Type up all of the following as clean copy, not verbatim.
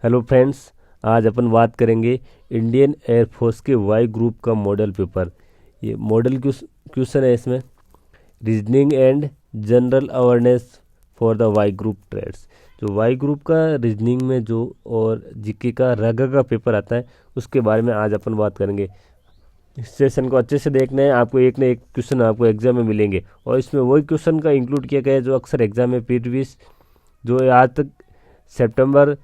Hello friends, आज अपन बात करेंगे इंडियन एयरफोर्स के वाई ग्रुप का मॉडल पेपर। ये मॉडल क्वेश्चन है इसमें reasoning and general awareness for the Y group trades. जो वाई ग्रुप का रीजनिंग में जो और जीके का रगा का पेपर आता है उसके बारे में आज अपन बात करेंगे। इस सेशन को अच्छे से देखना है, आपको एक ना एक क्वेश्चन आपको एग्जाम में मिलेंगे और इसमें वही क्वेश्चन का इंक्लूड किया गया है जो अक्सर एग्जाम में प्रीवियस जो आज तक सितंबर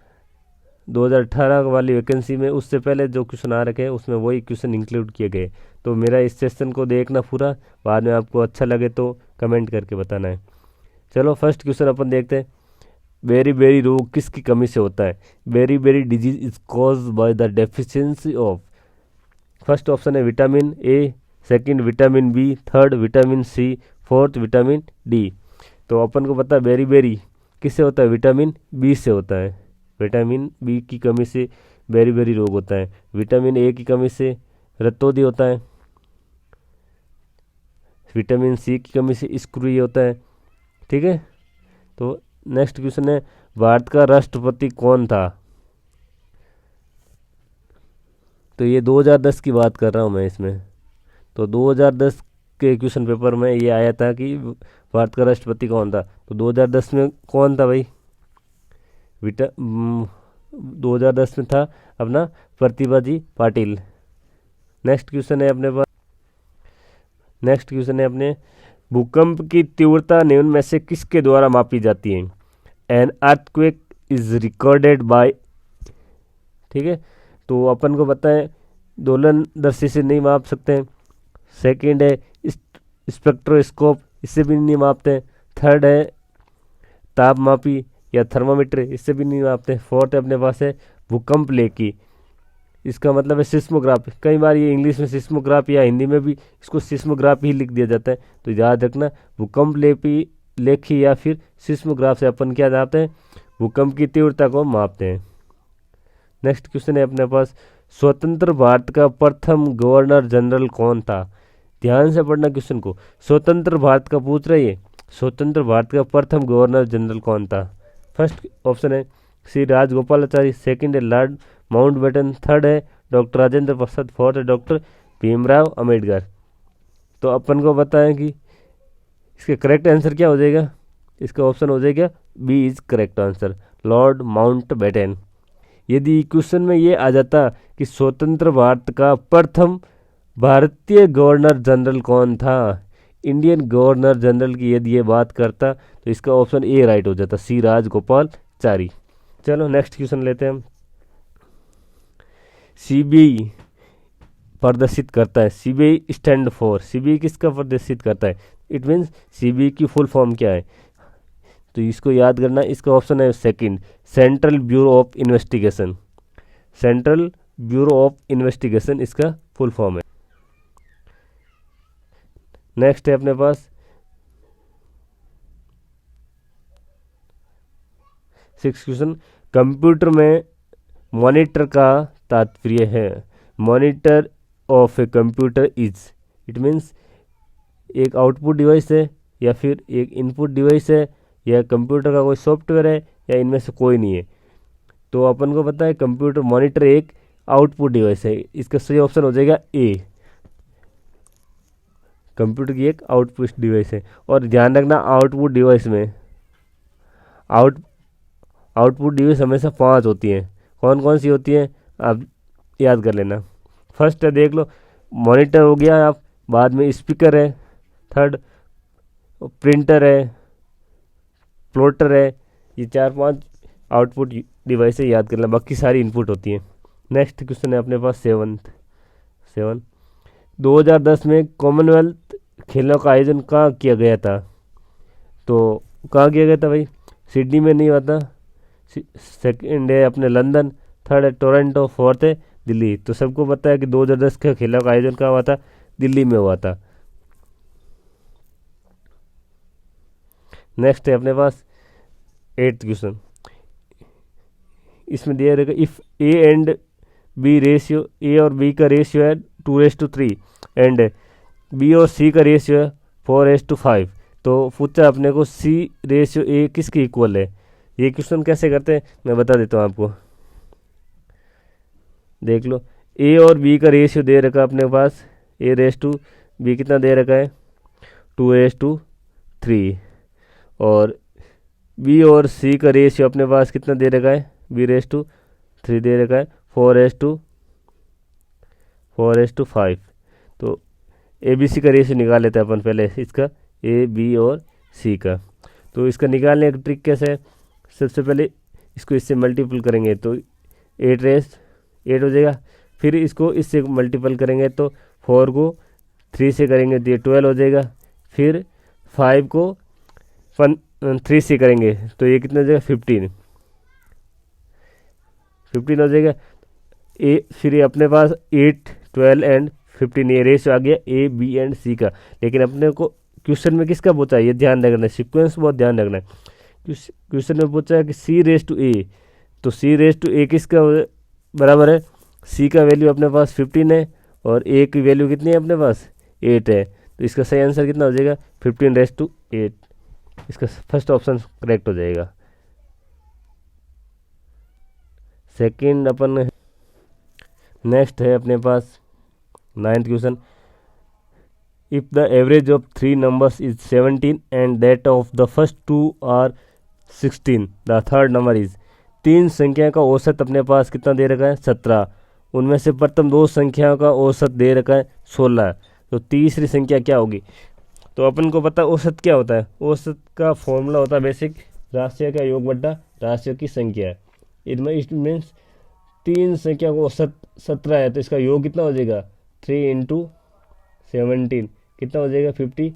2018 वाली वैकेंसी में उससे पहले जो क्वेश्चन आ रखे हैं उसमें वही क्वेश्चन इंक्लूड किए गए। तो मेरा इस सेशन को देखना पूरा, बाद में आपको अच्छा लगे तो कमेंट करके बताना है। चलो फर्स्ट क्वेश्चन अपन देखते हैं। बेरी बेरी रोग किसकी कमी से होता है? Beriberi disease is cause by the deficiency of. First option है vitamin A, second vitamin B, third vitamin C, fourth vitamin D. तो अपन को पता है बेरी बेरी किससे होता है? विटामिन बी से होता है। विटामिन बी की कमी से बेरी बेरी रोग होता है। विटामिन ए की कमी से रक्तोदी होता है। विटामिन सी की कमी से स्क्रू होता है। ठीक है, तो नेक्स्ट क्वेश्चन है भारत का राष्ट्रपति कौन था? तो ये 2010 की बात कर रहा हूँ मैं इसमें। तो 2010 के क्वेश्चन पेपर में ये आया था कि भारत का राष्ट्रपति कौन था। तो 2010 में कौन था भाई? 2010 में था अपना प्रतिभा जी पाटिल। नेक्स्ट क्वेश्चन है अपने भूकंप की तीव्रता निम्न में से किसके द्वारा मापी जाती है? An earthquake is recorded by. ठीक है, तो अपन को पता है दोलन दर्शी से नहीं माप सकते हैं। सेकंड है स्पेक्ट्रोस्कोप, इससे भी नहीं मापते हैं। थर्ड है ताप मापी या थर्मामीटर, इससे भी नहीं मापते। फोर्थ अपने पास है भूकंप लेखी, इसका मतलब है सिस्मोग्राफ। कई बार ये इंग्लिश में सिस्मोग्राफ या हिंदी में भी इसको सिस्मोग्राफ ही लिख दिया जाता है, तो याद रखना भूकंप लेखी या फिर सिस्मोग्राफ से अपन क्या नापते हैं? भूकंप की तीव्रता को मापते हैं। नेक्स्ट क्वेश्चन है अपने पास स्वतंत्र भारत का प्रथम गवर्नर जनरल कौन था? ध्यान से पढ़ना क्वेश्चन को, स्वतंत्र भारत का पूछ रही है। स्वतंत्र भारत का प्रथम गवर्नर जनरल कौन था? फर्स्ट ऑप्शन है श्री राजगोपालाचारी, सेकंड है लॉर्ड माउंटबेटन, थर्ड है डॉक्टर राजेंद्र प्रसाद, फोर्थ है डॉक्टर भीमराव अम्बेडकर। तो अपन को पता है कि इसका करेक्ट आंसर क्या हो जाएगा? इसका ऑप्शन हो जाएगा B is correct answer, Lord Mountbatten. यदि क्वेश्चन में ये आ जाता कि स्वतंत्र भारत का प्रथम भारतीय गवर्नर जनरल कौन था, इंडियन गवर्नर जनरल की यदि ये बात करता, तो इसका ऑप्शन ए राइट हो जाता, सी राजगोपालाचारी। चलो नेक्स्ट क्वेश्चन लेते हैं हम। सीबीआई प्रदर्शित करता है, सीबीआई स्टैंड फॉर, सीबीआई किसका प्रदर्शित करता है? इट मीन्स सीबीआई की फुल फॉर्म क्या है? तो इसको याद करना, इसका ऑप्शन है second, central bureau of investigation. Central bureau of investigation इसका फुल फॉर्म है। नेक्स्ट है अपने पास सिक्स क्वेश्चन, कंप्यूटर में मॉनिटर का तात्पर्य है। Monitor of a computer is, it means एक आउटपुट डिवाइस है या फिर एक इनपुट डिवाइस है या कंप्यूटर का कोई सॉफ्टवेयर है या इनमें से कोई नहीं है। तो अपन को पता है कंप्यूटर मॉनिटर एक आउटपुट डिवाइस है, इसका सही ऑप्शन हो जाएगा ए, कंप्यूटर की एक आउटपुट डिवाइस है। और ध्यान रखना आउटपुट डिवाइस में आउटपुट डिवाइस हमेशा 5 होती हैं। कौन कौन सी होती हैं आप याद कर लेना। फर्स्ट है देख लो, मॉनिटर हो गया, आप बाद में स्पीकर है, थर्ड प्रिंटर है, प्लॉटर है। ये 4-5 आउटपुट डिवाइस है, याद कर लेना, बाकी सारी इनपुट होती हैं। नेक्स्ट क्वेश्चन है अपने पास 7 2010 में कॉमनवेल्थ खेलों का आयोजन कहाँ किया गया था? तो कहाँ किया गया था भाई? सिडनी में नहीं हुआ था। सेकंड है अपने लंदन, थर्ड है टोरंटो, फोर्थ है दिल्ली। तो सबको पता है कि 2010 के खेलों का आयोजन कहाँ हुआ था? दिल्ली में हुआ था। नेक्स्ट है अपने पास 8th क्वेश्चन, इसमें दिया रहेगा if A and B ratio, A और बी का रेशियो है 2:3 एंड बी और सी का रेशियो है 4:5। तो पूछा अपने को सी रेशियो ए किसके इक्वल है। ये क्वेश्चन कैसे करते हैं मैं बता देता हूँ आपको। देख लो, ए और बी का रेशियो दे रखा है अपने पास, ए रेस टू बी कितना दे रखा है 2:3, और बी और सी का रेशियो अपने पास कितना दे रखा है b/3 दे रखा है 4:5। तो ए बी सी का रेशियो निकाल लेते हैं अपन पहले इसका, ए बी और सी का। तो इसका निकालने का ट्रिक कैसे है, सबसे पहले इसको इससे मल्टीपल करेंगे तो 8 हो जाएगा, फिर इसको इससे मल्टीपल करेंगे तो 4 को 3 से करेंगे तो ये 12 हो जाएगा, फिर 5 को 3 से करेंगे तो ये कितना हो जाएगा 15 हो जाएगा। फिर ये अपने पास 8, 12 एंड 15 ये रेशियो आ गया ए बी एंड सी का। लेकिन अपने को क्वेश्चन में किसका पूछा है, ये ध्यान रखना है, सीक्वेंस बहुत ध्यान रखना है। क्वेश्चन में पूछा है कि c/a, तो c/a किसका बराबर है, c का वैल्यू अपने पास 15 है और a की वैल्यू कितनी है अपने पास 8 है, तो इसका सही आंसर कितना हो जाएगा 15/8। इसका फर्स्ट ऑप्शन करेक्ट हो जाएगा। सेकंड अपन नेक्स्ट है अपने पास 9th question, if the average of 3 numbers is 17 and that of the first 2 are 16, the third number is. 3 संख्या का औसत अपने पास कितना दे रखा है 17, उनमें से प्रथम 2 संख्याओं का औसत दे रखा है 16, तो तीसरी संख्या क्या होगी। तो अपन को पता औसत क्या होता है, औसत का फॉर्मूला होता है बेसिक, राशियों का योग बट्टा राशियों की संख्या है। इनमें इट मीन्स 3 संख्या को औसत 17 है तो इसका योग कितना हो जाएगा 3 × 17 कितना हो जाएगा 50,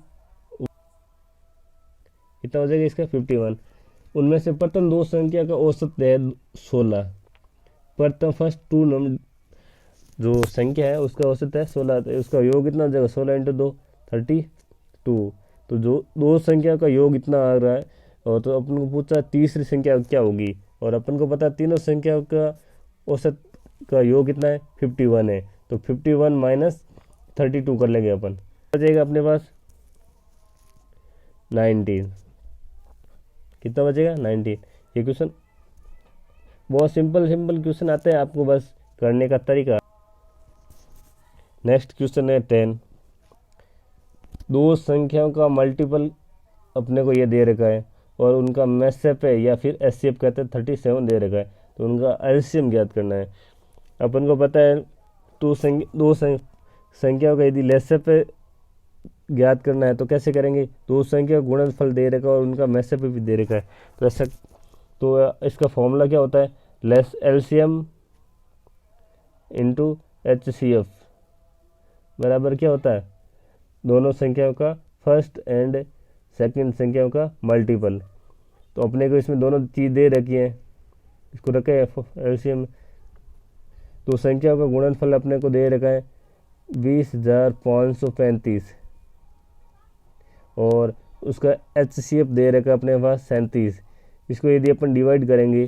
कितना हो जाएगा इसका 51। उनमें से प्रथम 2 संख्या का औसत है 16, प्रथम फर्स्ट 2 नंबर जो संख्या है उसका औसत है 16, तो उसका योग कितना हो जाएगा 16 × 2 32। तो जो 2 संख्या का योग इतना आ रहा है, और तो अपन को पूछा तीसरी संख्या क्या होगी, और अपन को पता तीनों संख्या का औसत का योग कितना है 51 है, तो 51 - 32 कर लेंगे अपन, बचेगा अपने पास 19, कितना बचेगा 19। ये क्वेश्चन बहुत सिंपल क्वेश्चन आते हैं आपको, बस करने का तरीका। नेक्स्ट क्वेश्चन है 10, 2 संख्याओं का मल्टीपल अपने को ये दे रखा है और उनका मैसेप है या फिर एचसीएफ कहते हैं 37 दे रखा है, तो उनका एलसीएम ज्ञात करना है। अपन को पता है 2 संख्याओं का यदि लेसेप ज्ञात करना है तो कैसे करेंगे, 2 संख्या गुणनफल दे रखा है और उनका मैसेप भी दे रखा है, तो ऐसा तो इसका फॉर्मूला क्या होता है, लेस एलसीएम × एचसीएफ बराबर क्या होता है, दोनों संख्याओं का फर्स्ट एंड सेकंड संख्याओं का मल्टीपल। तो अपने को इसमें दोनों चीज़ दे रखी है, इसको रखे एलसीएम, तो संख्याओं का गुणनफल अपने को दे रखा है 20,535 और उसका एचसीएफ दे रखा है अपने पास 37। इसको यदि अपन डिवाइड करेंगे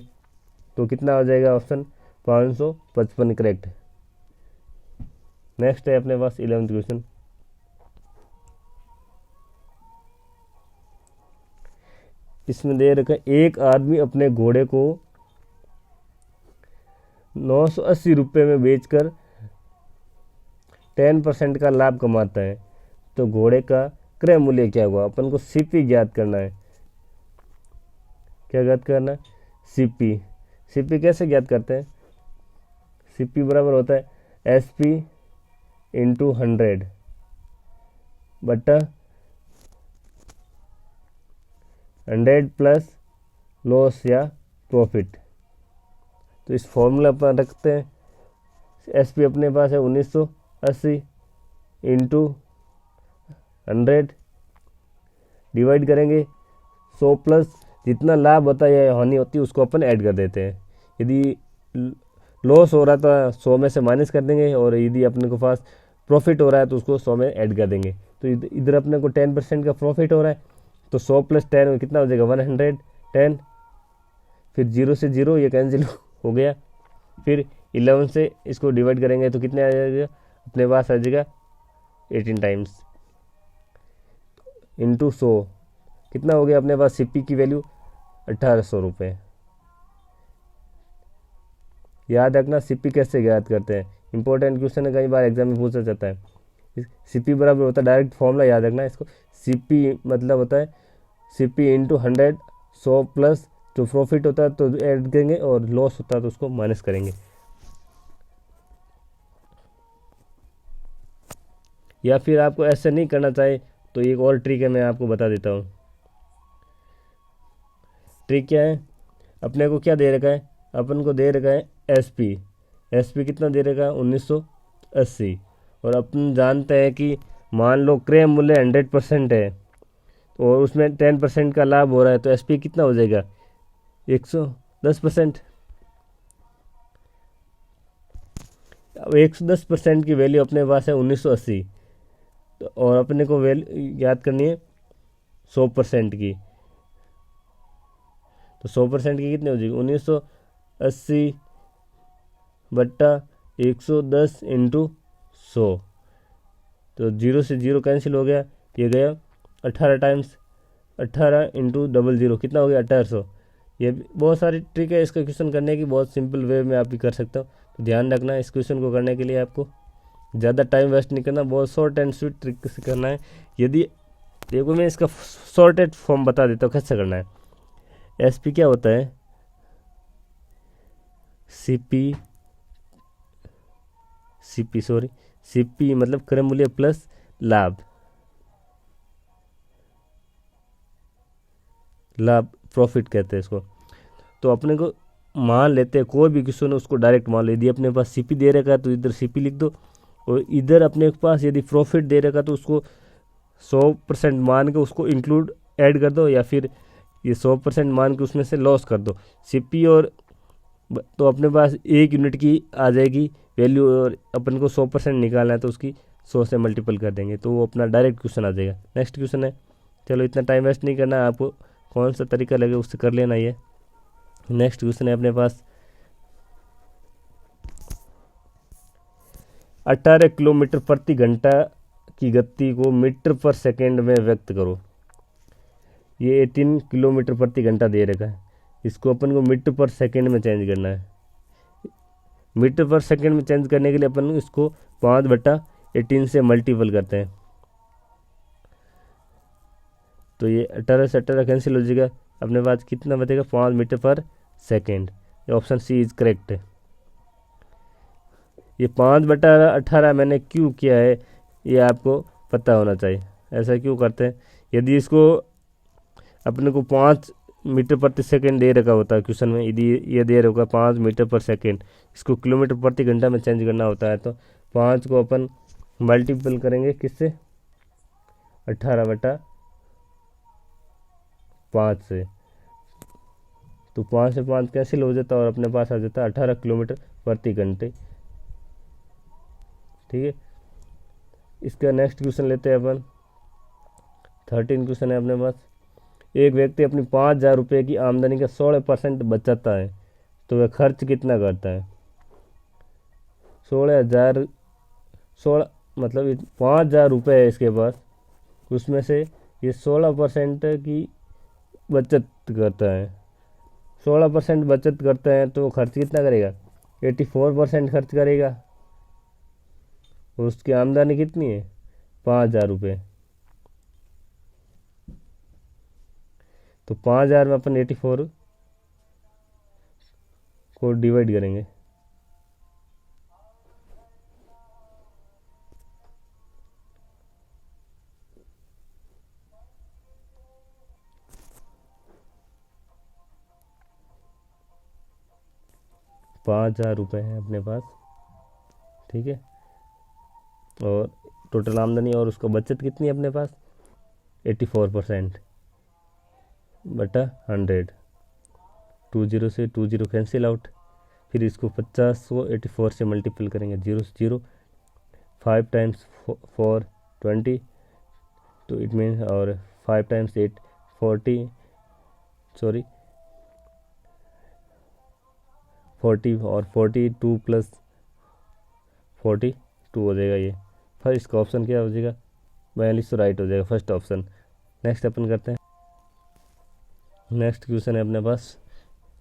तो कितना हो जाएगा ऑप्शन 555 करेक्ट। नेक्स्ट है अपने पास 11th क्वेश्चन, इसमें दे रखा है एक आदमी अपने घोड़े को 980 रुपये में बेचकर 10% का लाभ कमाता है, तो घोड़े का क्रय मूल्य क्या हुआ। अपन को सीपी ज्ञात करना है, क्या ज्ञात करना है सीपी। सीपी कैसे ज्ञात करते हैं, सीपी बराबर होता है एसपी × 100 बट्टा 100 प्लस लॉस या प्रॉफिट। तो इस फॉर्मूला पर रखते हैं, एसपी अपने पास है 1980 × 100 डिवाइड करेंगे 100 प्लस जितना लाभ होता है या हानि होती है उसको अपन ऐड कर देते हैं। यदि लॉस हो रहा था 100 में से माइनस कर देंगे, और यदि अपने को पास प्रॉफिट हो रहा है तो उसको 100 में ऐड कर देंगे। तो इधर अपने को 10% का प्रॉफिट हो रहा है, तो 100 + 10 में कितना हो जाएगा 110, फिर 0 से 0 ये कैंसिल हो गया, फिर 11 से इसको डिवाइड करेंगे तो कितने आ जाएगा अपने पास आ जाएगा 18 टाइम्स × 100 कितना हो गया अपने पास सीपी की वैल्यू 1800 रुपये। याद रखना सीपी कैसे ज्ञात करते हैं, इंपॉर्टेंट क्वेश्चन है, कई बार एग्जाम में पूछा जाता है। सीपी बराबर होता है, डायरेक्ट फॉर्मूला याद रखना इसको, सीपी मतलब होता है सीपी इंटू 100, 100 प्लस जो प्रॉफिट होता है तो ऐड करेंगे और लॉस होता है तो उसको माइनस करेंगे। या फिर आपको ऐसे नहीं करना चाहे तो एक और ट्रिक है, मैं आपको बता देता हूँ। ट्रिक क्या है, अपने को क्या दे रखा है, अपन को दे रखा है एसपी, एसपी कितना दे रखा है 1980, और अपन जानते हैं कि मान लो क्रय मूल्य 100% है और उसमें 10% का लाभ हो रहा है, तो एसपी कितना हो जाएगा 110%। अब 110% की वैल्यू अपने पास है 1980, तो और अपने को वैल्यू याद करनी है 100% की, तो 100% की कितनी हो जाएगी 1980 बट्टा 110 इंटू 100, तो 0 से 0 कैंसिल हो गया, ये गया 18 टाइम्स 18 इंटू 00 कितना हो गया 1800। ये बहुत सारी ट्रिक है इसका क्वेश्चन करने की, बहुत सिंपल वे में आप भी कर सकते हो। तो ध्यान रखना इस क्वेश्चन को करने के लिए आपको ज़्यादा टाइम वेस्ट नहीं करना, बहुत शॉर्ट एंड स्वीट ट्रिक से करना है। यदि देखो मैं इसका शॉर्टेड फॉर्म बता देता हूँ कैसे करना है। एसपी क्या होता है, सीपी सीपी मतलब क्रय मूल्य प्लस लाभ, प्रॉफिट कहते हैं इसको। तो अपने को मान लेते हैं कोई भी क्वेश्चन उसको डायरेक्ट मान लो, यदि अपने पास सीपी दे रखा है तो इधर सीपी लिख दो, और इधर अपने पास यदि प्रॉफिट दे रखा तो उसको 100% मान के उसको इंक्लूड ऐड कर दो, या फिर ये 100% मान के उसमें से लॉस कर दो सीपी, और तो अपने पास 1 यूनिट की आ जाएगी वैल्यू, और अपन को 100% निकालना है तो उसकी 100 से मल्टीपल कर देंगे, तो वो अपना डायरेक्ट क्वेश्चन आ जाएगा। नेक्स्ट क्वेश्चन है, चलो इतना टाइम वेस्ट नहीं करना, आपको कौन सा तरीका लगे उससे कर लेना। ये नेक्स्ट क्वेश्चन है अपने पास, 18 किलोमीटर प्रति घंटा की गति को मीटर पर सेकेंड में व्यक्त करो। ये 18 किलोमीटर प्रति घंटा दे रखा है, इसको अपन को मीटर पर सेकेंड में चेंज करना है। मीटर पर सेकेंड में चेंज करने के लिए अपन इसको 5/18 से मल्टीपल करते हैं, तो ये 18 से 18 कैंसिल हो जाएगा, अपने पास कितना बचेगा 5 मीटर पर सेकेंड। ये ऑप्शन सी इज करेक्ट है। ये 5/18 मैंने क्यों किया है ये आपको पता होना चाहिए, ऐसा क्यों करते हैं। यदि इसको अपने को 5 मीटर प्रति सेकेंड दे रखा होता है क्वेश्चन में, यदि ये दे रखा 5 मीटर पर सेकेंड, इसको किलोमीटर प्रति घंटा में चेंज करना होता है, तो 5 को अपन मल्टीपल करेंगे किससे 18/5 से, तो 5 से 5 कैंसिल हो जाता है और अपने पास आ जाता है 18 किलोमीटर प्रति घंटे। ठीक है, इसका नेक्स्ट क्वेश्चन लेते हैं अपन। 13 क्वेश्चन है अपने पास, एक व्यक्ति अपनी 5,000 रुपये की आमदनी का 16% बचाता है तो वह खर्च कितना करता है। 16 मतलब 5,000 रुपये है इसके पास, उसमें से ये 16% की बचत करता है, 16% बचत करता है तो खर्च कितना करेगा 84% खर्च करेगा। उसकी आमदनी कितनी है 5,000 रुपये, तो 5,000 में अपन 84 को डिवाइड करेंगे, ₹5,000 है अपने पास। ठीक है, और टोटल आमदनी और उसका बचत कितनी है अपने पास 84% बटा 100, 20 से 20 कैंसिल आउट, फिर इसको 50 को 84 से मल्टीपल करेंगे, 0 से 0, 5 टाइम्स 4 20, तो इट मीन्स, और 5 टाइम्स 8 40 और 42 प्लस 42 हो जाएगा। ये फर्स्ट का ऑप्शन क्या हो जाएगा 42, तो राइट हो जाएगा फर्स्ट ऑप्शन। नेक्स्ट अपन करते हैं, नेक्स्ट क्वेश्चन है अपने पास,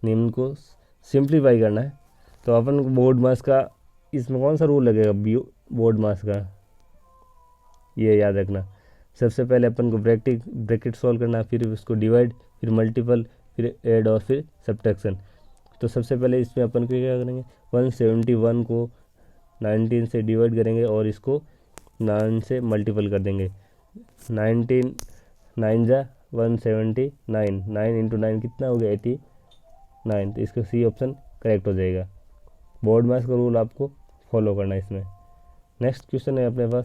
निम्न को सिंप्लीफाई करना है। तो अपन को बोर्ड मास का इसमें कौन सा रूल लगेगा, बोर्ड मास का, ये याद रखना। सबसे पहले अपन को ब्रैकेट सॉल्व करना, फिर उसको डिवाइड, फिर मल्टीपल, फिर ऐड और फिर सब्ट्रैक्शन। तो सबसे पहले इसमें अपन को क्या करेंगे, 171 को 19 से डिवाइड करेंगे और इसको 9 से मल्टीपल कर देंगे। 19 9 जा 179, 9 इंटू 9 कितना हो गया 89। तो इसका सी ऑप्शन करेक्ट हो जाएगा। बोर्ड मास का रूल आपको फॉलो करना है इसमें। नेक्स्ट क्वेश्चन है अपने पास,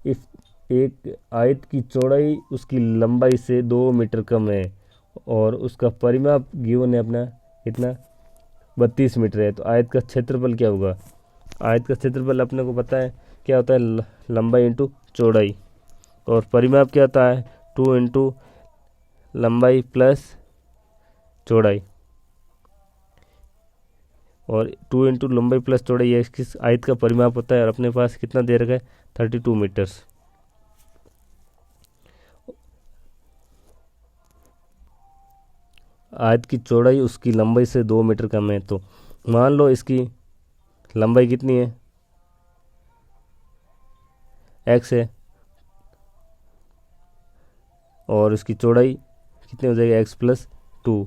इफ एक आयत की चौड़ाई उसकी लंबाई से 2 मीटर कम है और उसका परिमाप गिवन है अपना कितना 32 मीटर है, तो आयत का क्षेत्रफल क्या होगा। आयत का क्षेत्रफल अपने को पता है क्या होता है, लंबाई इंटू चौड़ाई, और परिमाप क्या होता है 2 इंटू लंबाई प्लस चौड़ाई, और 2 इंटू लंबाई प्लस चौड़ाई ये इसकी आयत का परिमाप होता है। और अपने पास कितना दे रखा है 32 मीटर्स। आयत की चौड़ाई उसकी लंबाई से 2 मीटर कम है, तो मान लो इसकी लंबाई कितनी है x है और इसकी चौड़ाई कितनी हो जाएगी x प्लस 2,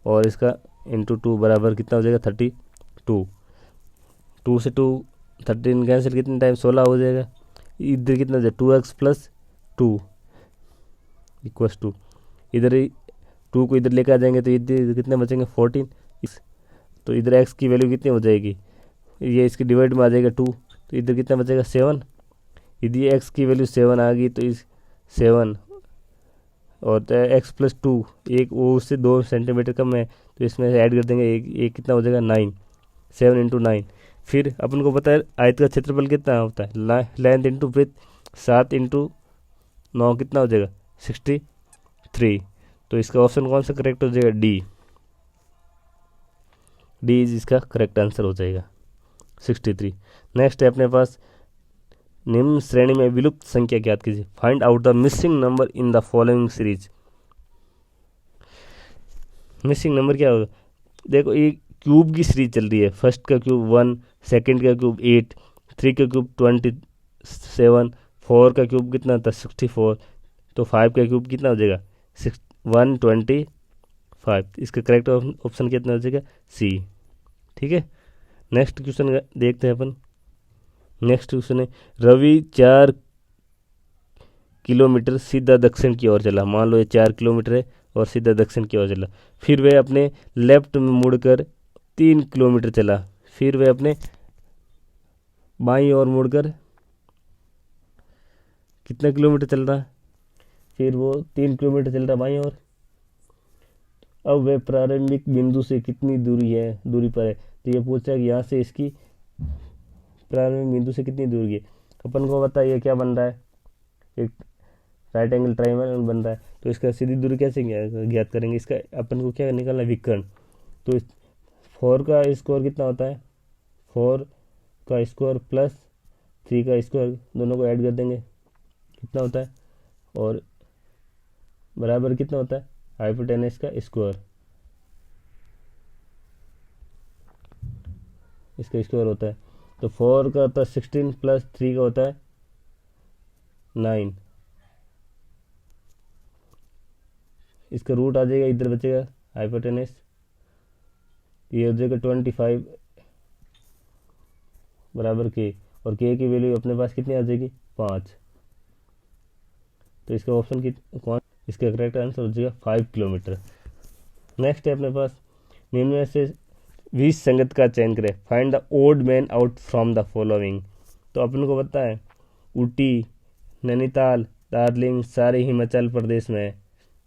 और इसका इंटू 2 बराबर कितना हो जाएगा 32। 2 से 2 13 कैंसिल, कितने टाइम 16 हो जाएगा। इधर कितना हो जाएगा 2x प्लस 2 इक्वस टू, इधर 2 को इधर लेकर आ जाएंगे तो इधर कितने बचेंगे 14। तो इधर x की वैल्यू कितनी हो जाएगी, ये इसकी डिवाइड में आ जाएगा 2, तो इधर कितना बचेगा 7। यदि x की वैल्यू 7 आ गई तो इस 7 और x प्लस 2 एक वो उससे 2 सेंटीमीटर कम है, तो इसमें से ऐड कर देंगे एक कितना हो जाएगा 9, 7 इंटू 9। फिर अपन को पता है आयत का क्षेत्रफल कितना होता है, लेंथ इंटू ब्रेथ 7 इंटू 9 कितना हो जाएगा 63। तो इसका ऑप्शन कौन सा करेक्ट हो जाएगा, डी इज इसका करेक्ट आंसर हो जाएगा 63। नेक्स्ट है अपने पास, निम्न श्रेणी में विलुप्त संख्या ज्ञात कीजिए, find out the missing number in the following series. Missing number क्या होगा, देखो ये क्यूब की सीरीज चल रही है, फर्स्ट का क्यूब 1, सेकंड का क्यूब 8, 3 का क्यूब 27, 4 का क्यूब कितना था 64, तो 5 का क्यूब कितना हो जाएगा 125। इसका करेक्ट ऑप्शन कितना हो जाएगा सी। ठीक है, नेक्स्ट क्वेश्चन देखते हैं अपन। नेक्स्ट क्वेश्चन है, रवि 4 किलोमीटर सीधा दक्षिण की ओर चला। मान लो ये 4 किलोमीटर है और सीधा दक्षिण की ओर चला। फिर वह अपने लेफ्ट में मुड़कर 3 किलोमीटर चला। फिर वह अपने बाईं ओर मुड़कर कितना किलोमीटर चल रहा है, फिर वो 3 किलोमीटर चल रहा है बाईं ओर। अब वह प्रारंभिक बिंदु से कितनी दूरी पर है, तो ये पूछा कि यहाँ से इसकी प्रारंभिक बिंदु से कितनी दूरी है। अपन को पता है ये क्या बन रहा है, एक राइट एंगल ट्रायंगल बन रहा है, तो इसका सीधी दूरी कैसे ज्ञात करेंगे, इसका अपन को क्या निकालना है विकर्ण। तो 4 का स्क्वायर कितना होता है, 4 का स्क्वायर प्लस 3 का स्क्वायर, दोनों को ऐड कर देंगे कितना होता है, और बराबर कितना होता है हाइपोटेनस का स्क्वायर, इसका स्क्वायर होता है। तो 4 का होता है 16 प्लस 3 का होता है 9, इसका रूट आ जाएगा, इधर बचेगा हाइपोटेनस, ये हो जाएगा 25 बराबर के, और के की वैल्यू अपने पास कितनी आ जाएगी 5। तो इसका ऑप्शन कौन, इसका करेक्ट आंसर हो जाएगा 5 किलोमीटर। नेक्स्ट है अपने पास, निम्न में से 20 संगत का चयन करें, find the odd man out from the following. तो अपन को पता है ऊटी, नैनीताल, दार्जिलिंग सारे हिमाचल प्रदेश में है,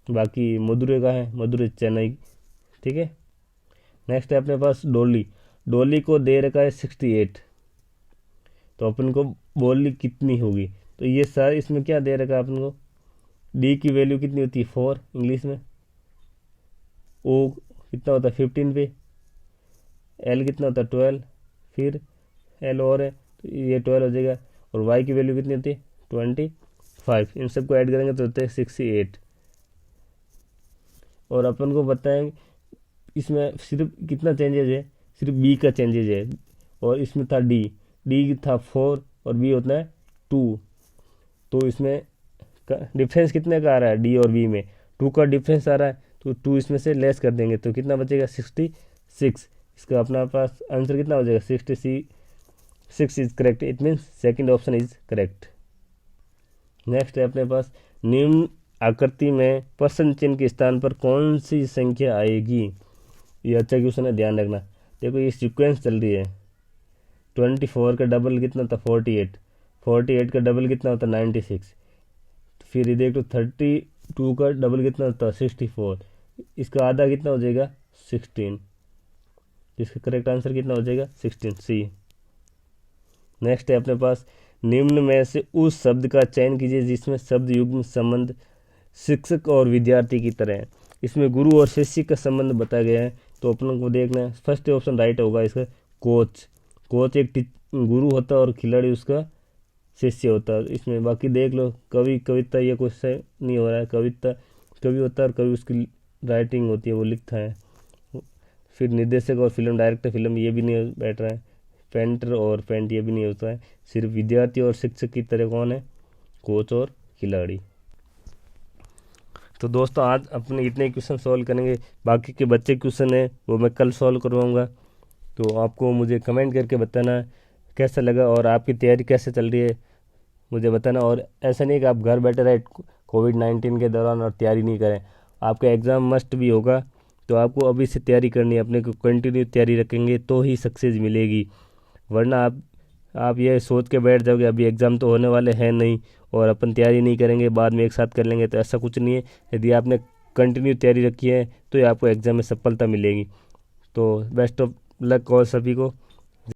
बाकी मदुरै का है, मदुरै चेन्नई। ठीक है, नेक्स्ट है अपने पास डोली को दे रखा है 68, तो अपन को बोली कितनी होगी, तो ये सारे इसमें क्या दे रखा है अपन को, डी की वैल्यू कितनी होती है 4 इंग्लिश में, ओ कितना होता है 15 पे, एल कितना होता है 12, फिर एल और है तो ये 12 हो जाएगा, और वाई की वैल्यू कितनी होती है 25। इन सबको ऐड करेंगे तो होते हैं 68। और अपन को बताएं इसमें सिर्फ कितना चेंजेज है, सिर्फ बी का चेंजेज है। और इसमें था डी, डी था 4 और बी होता है 2। तो इसमें डिफरेंस कितने का आ रहा है डी और बी में, 2 का डिफरेंस आ रहा है, तो 2 इसमें से लेस कर देंगे तो कितना बचेगा 66। इसका अपना पास आंसर कितना हो जाएगा 66 is correct. It means second option is correct. Next है अपने पास, निम्न आकृति में प्रश्न चिन्ह के स्थान पर कौन सी संख्या आएगी। ये अच्छा क्वेश्चन है, ध्यान रखना। देखो ये सीक्वेंस चल रही है, 24 का डबल कितना था 48, 48 का डबल कितना होता 96, फिर ये देख लो 32 का डबल कितना होता 64, इसका आधा कितना हो जाएगा 16। इसका करेक्ट आंसर कितना हो जाएगा 16 सी। नेक्स्ट है अपने पास, निम्न में से उस शब्द का चयन कीजिए जिसमें शब्द युग्म संबंध शिक्षक और विद्यार्थी की तरह है। इसमें गुरु और शिष्य का संबंध बताया गया है, तो अपन को देखना है फर्स्ट ऑप्शन राइट होगा इसका, कोच। कोच एक गुरु होता है और खिलाड़ी उसका शिष्य होता है। इसमें बाकी देख लो, कवि कविता ये क्वेश्चन नहीं हो रहा है, कविता कवि होता है और कवि उसकी राइटिंग होती है, वो लिखता है। फिर निर्देशक और फिल्म डायरेक्टर, फिल्म ये भी नहीं बैठ रहा है। पेंटर और पेंट ये भी नहीं होता है। सिर्फ विद्यार्थी और शिक्षक की तरह कौन है, कोच और खिलाड़ी। तो दोस्तों आज अपने इतने क्वेश्चन सॉल्व करेंगे, बाकी के बच्चे क्वेश्चन है वो मैं कल सॉल्व करवाऊँगा। तो आपको मुझे कमेंट करके बताना कैसा लगा और आपकी तैयारी कैसे चल रही है मुझे बताना। और ऐसा नहीं कि आप घर बैठे रहे कोविड-19 के दौरान और तैयारी नहीं करें, आपका एग्ज़ाम मस्ट भी होगा, तो आपको अभी से तैयारी करनी है। अपने को कंटिन्यू तैयारी रखेंगे तो ही सक्सेस मिलेगी, वरना आप ये सोच के बैठ जाओगे अभी एग्ज़ाम तो होने वाले हैं नहीं और अपन तैयारी नहीं करेंगे बाद में एक साथ कर लेंगे, तो ऐसा कुछ नहीं है। यदि आपने कंटिन्यू तैयारी रखी है तो ये आपको एग्ज़ाम में सफलता मिलेगी। तो बेस्ट ऑफ लक और सभी को।